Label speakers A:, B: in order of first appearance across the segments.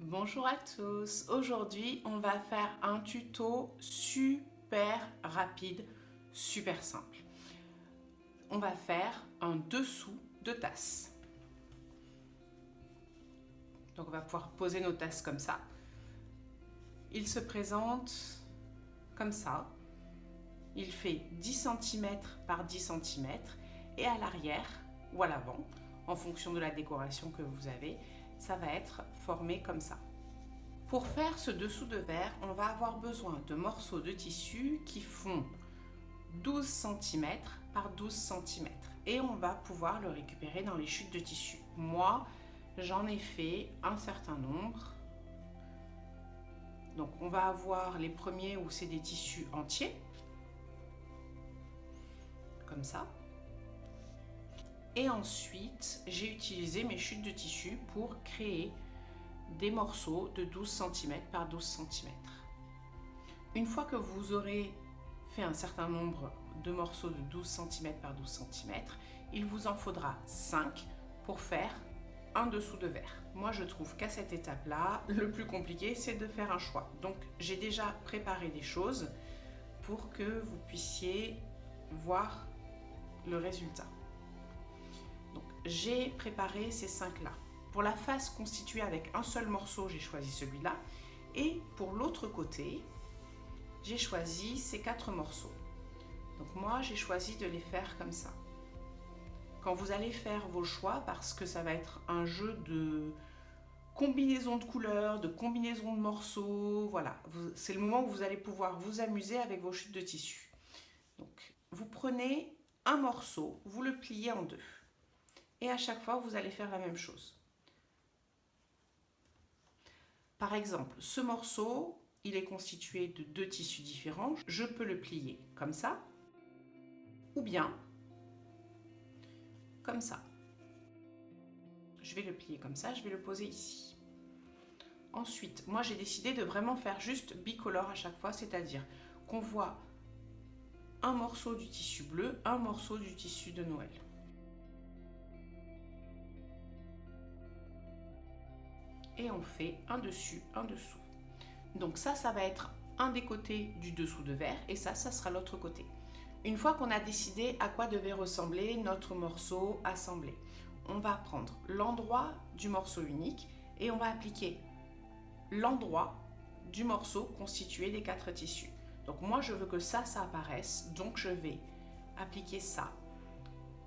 A: Bonjour à tous, aujourd'hui on va faire un tuto super rapide, super simple. On va faire un dessous de tasse. Donc on va pouvoir poser nos tasses comme ça. Il se présente comme ça. Il fait 10 cm par 10 cm et à l'arrière ou à l'avant, en fonction de la décoration que vous avez, ça va être formé comme ça. Pour faire ce dessous de verre, on va avoir besoin de morceaux de tissu qui font 12 cm par 12 cm et on va pouvoir le récupérer dans les chutes de tissu. Moi, j'en ai fait un certain nombre. Donc on va avoir les premiers où c'est des tissus entiers, comme ça. Et ensuite, j'ai utilisé mes chutes de tissu pour créer des morceaux de 12 cm par 12 cm. Une fois que vous aurez fait un certain nombre de morceaux de 12 cm par 12 cm, il vous en faudra 5 pour faire un dessous de verre. Moi, je trouve qu'à cette étape-là, le plus compliqué, c'est de faire un choix. Donc, j'ai déjà préparé des choses pour que vous puissiez voir le résultat. Donc, j'ai préparé ces 5-là. Pour la face constituée avec un seul morceau, j'ai choisi celui-là. Et pour l'autre côté, j'ai choisi ces 4 morceaux. Donc moi, j'ai choisi de les faire comme ça. Quand vous allez faire vos choix, parce que ça va être un jeu de combinaison de couleurs, de combinaison de morceaux, voilà, c'est le moment où vous allez pouvoir vous amuser avec vos chutes de tissu. Donc, vous prenez un morceau, vous le pliez en deux. Et à chaque fois, vous allez faire la même chose. Par exemple, ce morceau, il est constitué de 2 tissus différents. Je peux le plier comme ça, ou bien comme ça. Je vais le plier comme ça, je vais le poser ici. Ensuite, moi j'ai décidé de vraiment faire juste bicolore à chaque fois, c'est-à-dire qu'on voit un morceau du tissu bleu, un morceau du tissu de Noël. Et on fait un dessus, un dessous. Donc ça va être un des côtés du dessous de verre et ça sera l'autre côté. Une fois qu'on a décidé à quoi devait ressembler notre morceau assemblé, on va prendre l'endroit du morceau unique et on va appliquer l'endroit du morceau constitué des 4 tissus. Donc moi je veux que ça apparaisse, donc je vais appliquer ça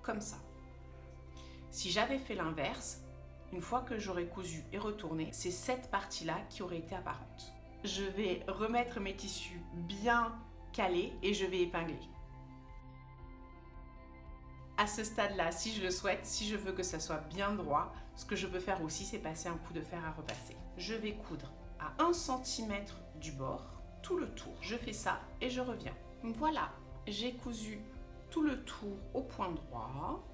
A: comme ça. Si j'avais fait l'inverse, une fois que j'aurais cousu et retourné, c'est cette partie-là qui aurait été apparente. Je vais remettre mes tissus bien calés et je vais épingler. À ce stade-là, si je le souhaite, si je veux que ça soit bien droit, ce que je peux faire aussi, c'est passer un coup de fer à repasser. Je vais coudre à 1 cm du bord, tout le tour. Je fais ça et je reviens. Voilà, j'ai cousu tout le tour au point droit.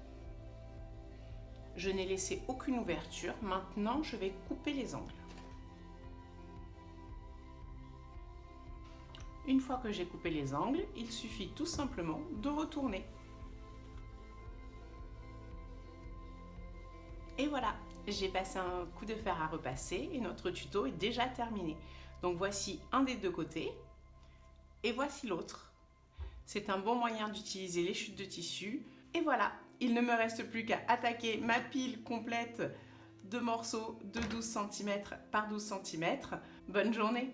A: Je n'ai laissé aucune ouverture. Maintenant, je vais couper les angles. Une fois que j'ai coupé les angles, il suffit tout simplement de retourner. Et voilà, j'ai passé un coup de fer à repasser et notre tuto est déjà terminé. Donc voici un des deux côtés et voici l'autre. C'est un bon moyen d'utiliser les chutes de tissu. Et voilà, il ne me reste plus qu'à attaquer ma pile complète de morceaux de 12 cm par 12 cm. Bonne journée!